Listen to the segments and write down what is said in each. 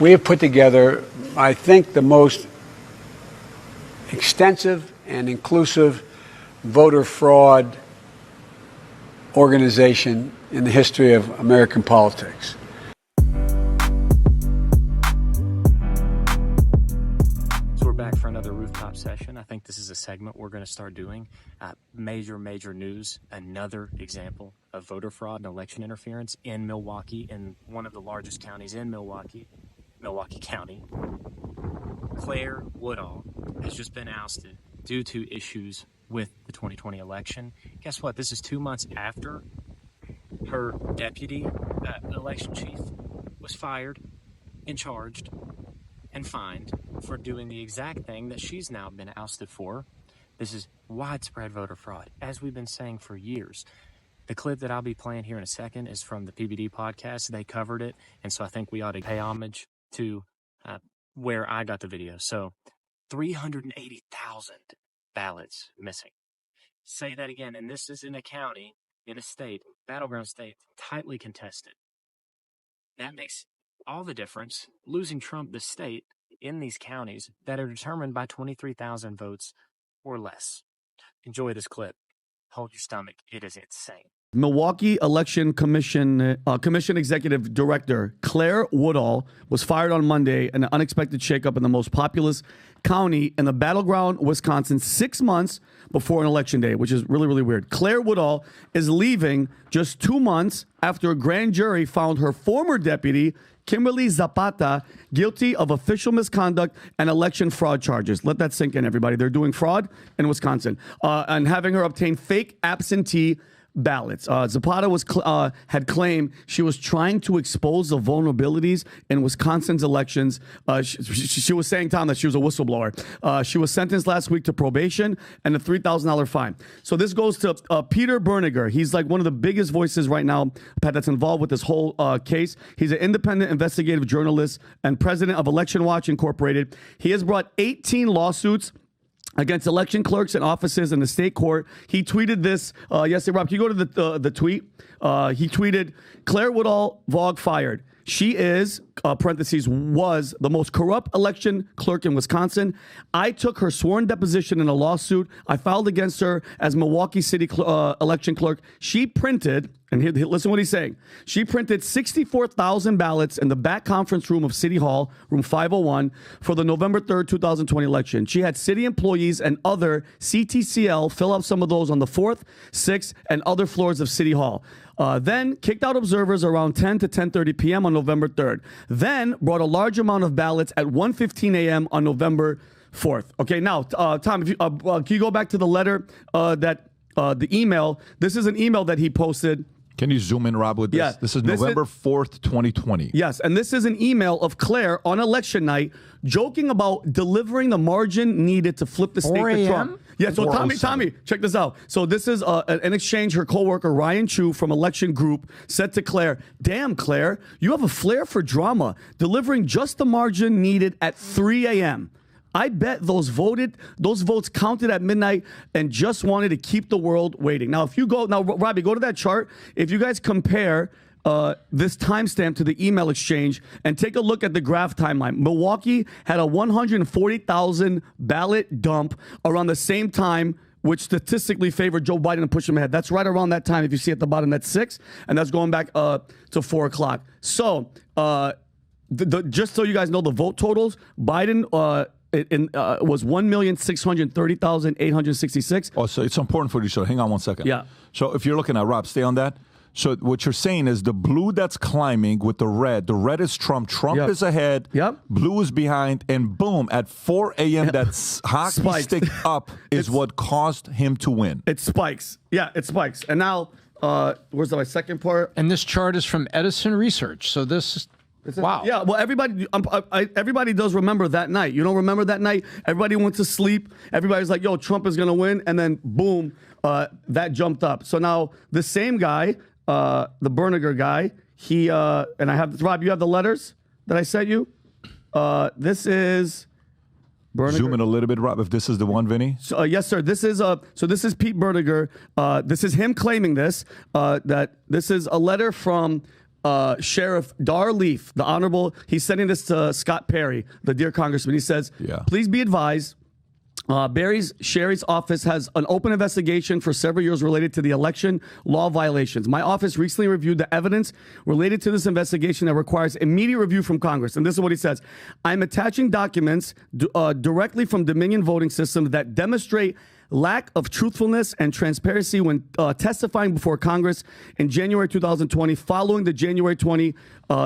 we have put together, I think, the most extensive and inclusive voter fraud organization in the history of American politics. So we're back for another rooftop session. I think this is a segment we're going to start doing. Major news, another example of voter fraud and election interference in Milwaukee, in one of the largest counties in Milwaukee, Milwaukee County. Claire Woodall has just been ousted due to issues with the 2020 election. Guess what? This is 2 months after her deputy election chief was fired and charged and fined for doing the exact thing that she's now been ousted for. This is widespread voter fraud, as we've been saying for years. The clip that I'll be playing here in a second is from the PBD podcast. They covered it, and so I think we ought to pay homage to where I got the video. So 380,000 ballots missing. Say that again, and this is in a county, in a state, battleground state, tightly contested. That makes all the difference, losing Trump, the state, in these counties that are determined by 23,000 votes or less. Enjoy this clip. Hold your stomach. It is insane. Milwaukee Election Commission Executive Director Claire Woodall was fired on Monday in an unexpected shakeup in the most populous county in the battleground, Wisconsin, 6 months before an election day, which is really, really weird. Claire Woodall is leaving just 2 months after a grand jury found her former deputy, Kimberly Zapata, guilty of official misconduct and election fraud charges. Let that sink in, everybody. They're doing fraud in Wisconsin and having her obtain fake absentee ballots. Zapata had claimed she was trying to expose the vulnerabilities in Wisconsin's elections. She was saying, Tom, that she was a whistleblower. She was sentenced last week to probation and a $3,000 fine. So this goes to Peter Berniger. He's like one of the biggest voices right now, Pat, that's involved with this whole case. He's an independent investigative journalist and president of Election Watch Incorporated. He has brought 18 lawsuits against election clerks and offices in the state court. He tweeted this yesterday. Rob, can you go to the tweet? He tweeted, Claire Woodall, Vogue fired. She is, parentheses, was the most corrupt election clerk in Wisconsin. I took her sworn deposition in a lawsuit I filed against her as Milwaukee City election clerk. She printed, and listen what he's saying. She printed 64,000 ballots in the back conference room of City Hall, room 501, for the November 3rd, 2020 election. She had city employees and other CTCL fill up some of those on the 4th, 6th, and other floors of City Hall. Then kicked out observers around 10 to 10:30 p.m. on November 3rd. Then brought a large amount of ballots at 1:15 a.m. on November 4th. Okay, now, Tom, if you, can you go back to the letter the email? This is an email that he posted. Can you zoom in, Rob, with this? Yeah, this is November 4th, 2020. Yes, and this is an email of Claire on election night joking about delivering the margin needed to flip the state to Trump. Yeah, so Tommy, check this out. So this is an exchange her coworker Ryan Chu from Election Group said to Claire, "Damn, Claire, you have a flair for drama, delivering just the margin needed at 3 a.m. I bet those votes counted at midnight and just wanted to keep the world waiting." Now, if you go, Robbie, go to that chart. If you guys compare this timestamp to the email exchange and take a look at the graph timeline, Milwaukee had a 140,000 ballot dump around the same time, which statistically favored Joe Biden and pushed him ahead. That's right around that time. If you see at the bottom, that's 6, and that's going back to 4 o'clock. So, just so you guys know the vote totals, Biden was 1,630,866. Oh, so it's important for you. So hang on one second. Yeah. So if you're looking at, Rob, stay on that. So what you're saying is the blue that's climbing with the red is Trump. Trump is ahead. Yep. Blue is behind. And boom, at 4 a.m., that hockey stick up is what caused him to win. It spikes. Yeah, it spikes. And now, where's my second part? And this chart is from Edison Research. So this... Wow. Yeah, well, everybody does remember that night. You don't remember that night? Everybody went to sleep. Everybody's like, yo, Trump is going to win. And then, boom, that jumped up. So now the same guy, the Berniger guy, he, and I have, Rob, you have the letters that I sent you? This is... Berniger. Zoom in a little bit, Rob, if this is the one, Vinny. So, yes, sir. This is Pete Berniger. This is him claiming this, that this is a letter from Sheriff Dar Leaf, the Honorable, he's sending this to Scott Perry, the dear congressman. He says, please be advised, Barry's Sherry's office has an open investigation for several years related to the election law violations. My office recently reviewed the evidence related to this investigation that requires immediate review from Congress. And this is what he says. I'm attaching documents directly from Dominion voting systems that demonstrate lack of truthfulness and transparency when testifying before Congress in January 2020 following the January 20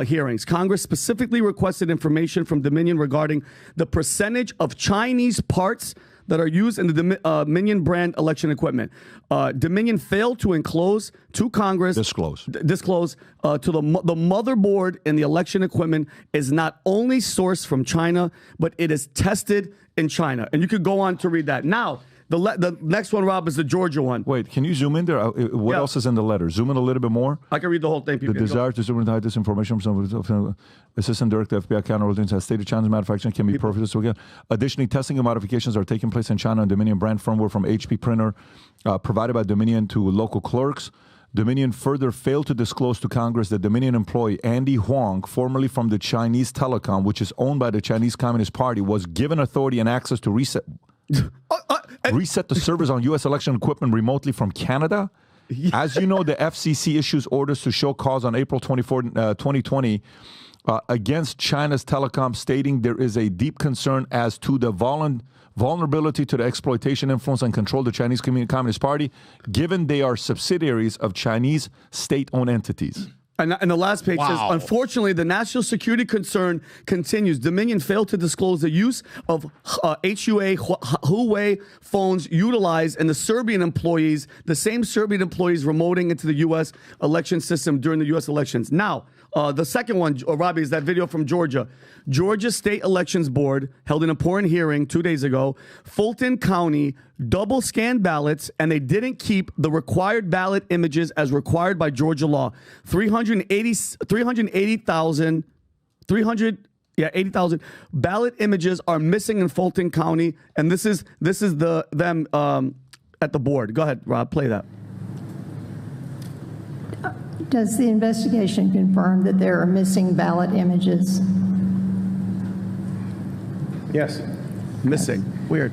hearings. Congress specifically requested information from Dominion regarding the percentage of Chinese parts that are used in the Dominion brand election equipment. Dominion failed to disclose to Congress to the motherboard in the election equipment is not only sourced from China, but it is tested in China. And you could go on to read that. Now, the next one, Rob, is the Georgia one. Wait, can you zoom in there? What else is in the letter? Zoom in a little bit more. I can read the whole thing. The desire to zoom and hide this information from Assistant Director FBI Counter has stated China's manufacturing can be profited. So again, additionally, testing and modifications are taking place in China on Dominion brand firmware from HP printer provided by Dominion to local clerks. Dominion further failed to disclose to Congress that Dominion employee Andy Huang, formerly from the Chinese Telecom, which is owned by the Chinese Communist Party, was given authority and access to reset the servers on U.S. election equipment remotely from Canada. As you know, the FCC issues orders to show cause on April 24, 2020 against China's telecom, stating there is a deep concern as to the vulnerability to the exploitation, influence, and control of the Chinese Communist Party, given they are subsidiaries of Chinese state-owned entities. And the last page says, unfortunately, the national security concern continues. Dominion failed to disclose the use of Huawei phones utilized in the Serbian employees, the same Serbian employees remoting into the U.S. election system during the U.S. elections. Now, the second one, Robbie, is that video from Georgia. Georgia State Elections Board held an important hearing 2 days ago. Fulton County double scanned ballots, and they didn't keep the required ballot images as required by Georgia law. 380,000 ballot images are missing in Fulton County, and this is them at the board. Go ahead, Rob, play that. Does the investigation confirm that there are missing ballot images? Yes. Missing. Weird.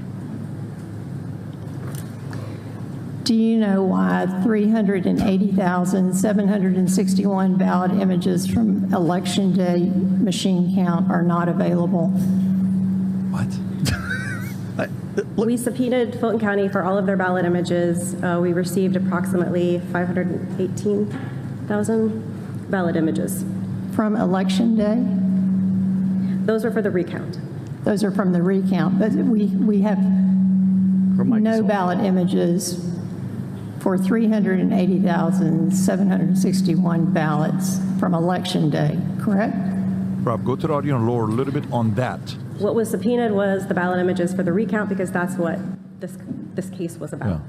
Do you know why 380,761 ballot images from Election Day machine count are not available? What? We subpoenaed Fulton County for all of their ballot images. We received approximately 518,000 ballot images. From Election Day? Those were for the recount. Those are from the recount, but we have no ballot images for 380,761 ballots from Election Day, correct? Rob, go to the audio and lower a little bit on that. What was subpoenaed was the ballot images for the recount because that's what this case was about,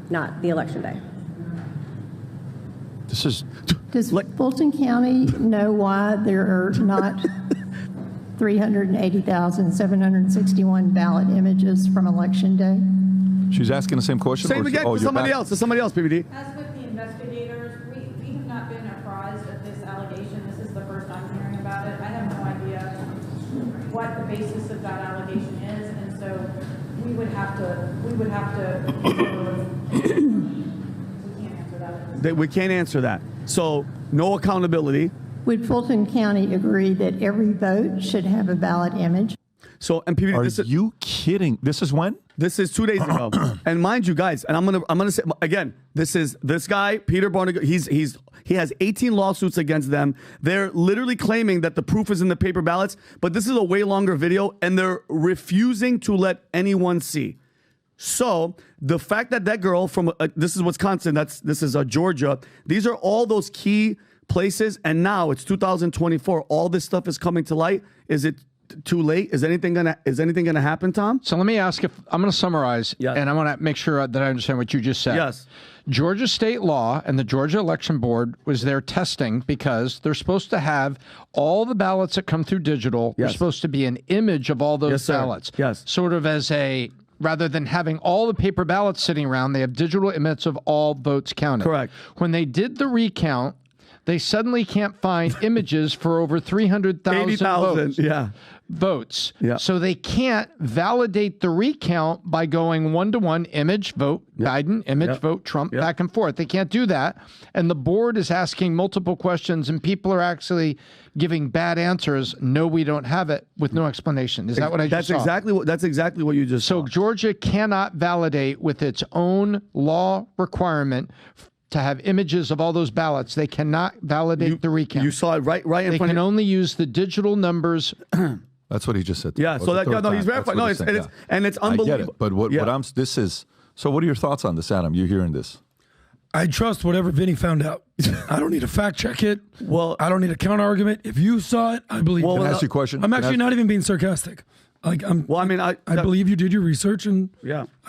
not the Election Day. This is... Does Fulton County know why there are not 380,761 ballot images from Election Day? She's asking the same question? Same again to somebody else. To somebody else, PBD. As with the investigators, we have not been apprised of this allegation. This is the first I'm hearing about it. I have no idea what the basis of that allegation is, and so we would have to. We can't answer that. We can't answer that. So no accountability. Would Fulton County agree that every vote should have a ballot image? So, and PBD, Are you kidding? This is when? This is 2 days ago. And mind you, guys, and I'm gonna say again, this guy, Peter Barnago, he has 18 lawsuits against them. They're literally claiming that the proof is in the paper ballots, but this is a way longer video, and they're refusing to let anyone see. So the fact that girl from this is Wisconsin, this is Georgia. These are all those key places, and now it's 2024. All this stuff is coming to light. Is it too late? Is anything gonna happen, Tom? So let me ask if I'm going to summarize, and I want to make sure that I understand what you just said. Yes. Georgia state law and the Georgia Election Board was there testing because they're supposed to have all the ballots that come through digital. They're supposed to be an image of all those ballots. Yes. Sort of as a, rather than having all the paper ballots sitting around, they have digital images of all votes counted. Correct. When they did the recount, they suddenly can't find images for over 300,000 80,000. votes. Yeah. So they can't validate the recount by going one-to-one image, vote Biden, image, vote Trump, back and forth. They can't do that. And the board is asking multiple questions, and people are actually giving bad answers. No, we don't have it, with no explanation. Is that what I just saw? That's exactly what you just saw. So Georgia cannot validate with its own law requirement to have images of all those ballots. They cannot validate the recount. You saw it right in front of you. They can only use the digital numbers. That's what he just said. Yeah, so he's verified. No, it's unbelievable. I get it, but so what are your thoughts on this, Adam? You're hearing this. I trust whatever Vinny found out. I don't need to fact check it. Well, I don't need a counter argument. If you saw it, I believe it. Can I ask you a question? I'm actually not even being sarcastic. Like I believe you did your research, and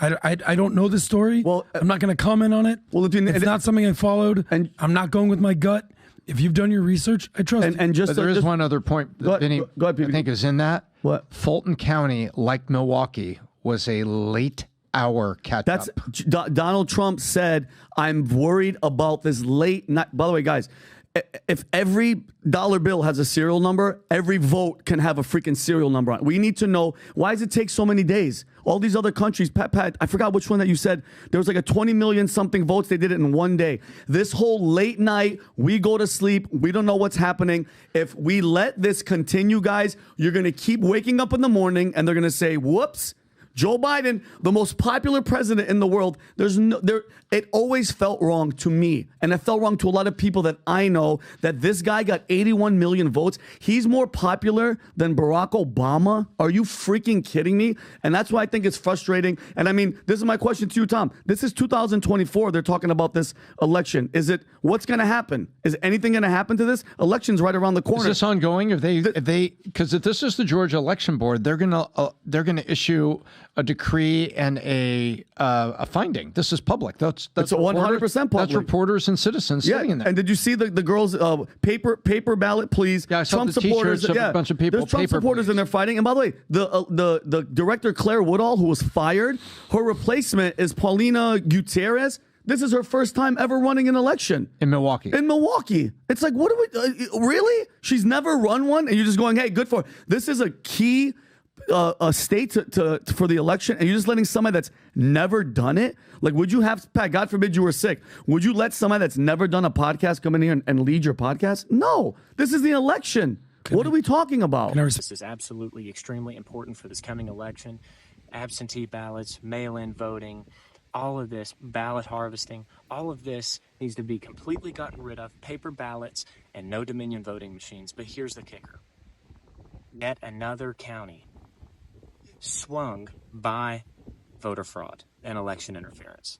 I don't know this story. Well, I'm not going to comment on it. Well, it's not something I followed, and I'm not going with my gut. If you've done your research, I trust you. And there is one other point that Vinny, I think is in that. What? Fulton County, like Milwaukee, was a late hour catch-up. Donald Trump said, I'm worried about this late night. By the way, guys, if every dollar bill has a serial number, every vote can have a freaking serial number on it. We need to know, why does it take so many days? All these other countries, Pat, I forgot which one that you said. There was like a 20 million something votes. They did it in one day. This whole late night, we go to sleep. We don't know what's happening. If we let this continue, guys, you're going to keep waking up in the morning and they're going to say, whoops, Joe Biden, the most popular president in the world, it always felt wrong to me. And it felt wrong to a lot of people that I know, that this guy got 81 million votes. He's more popular than Barack Obama. Are you freaking kidding me? And that's why I think it's frustrating. And I mean, this is my question to you, Tom. This is 2024. They're talking about this election. What's going to happen? Is anything going to happen to this? Election's right around the corner. Is this ongoing? Because if this is the Georgia Election Board, they're going to issue a decree and a finding. This is public. That's 100% public. That's reporters and citizens sitting in there. And did you see the girls' paper ballot, please? Yeah, I saw the supporters. Of a bunch of people. There's Trump supporters in there fighting. And by the way, the director Claire Woodall, who was fired, her replacement is Paulina Gutierrez. This is her first time ever running an election in Milwaukee. It's like, what do we really? She's never run one, and you're just going, hey, good for her. This is a key a state for the election, and you're just letting somebody that's never done it. Like, would you have, Pat, God forbid you were sick, would you let somebody that's never done a podcast come in here and lead your podcast? No, this is the election. What are we talking about? This is absolutely extremely important for this coming election. Absentee ballots, mail-in voting, all of this, ballot harvesting, all of this needs to be completely gotten rid of, paper ballots and no Dominion voting machines. But here's the kicker. Yet another county swung by voter fraud and election interference.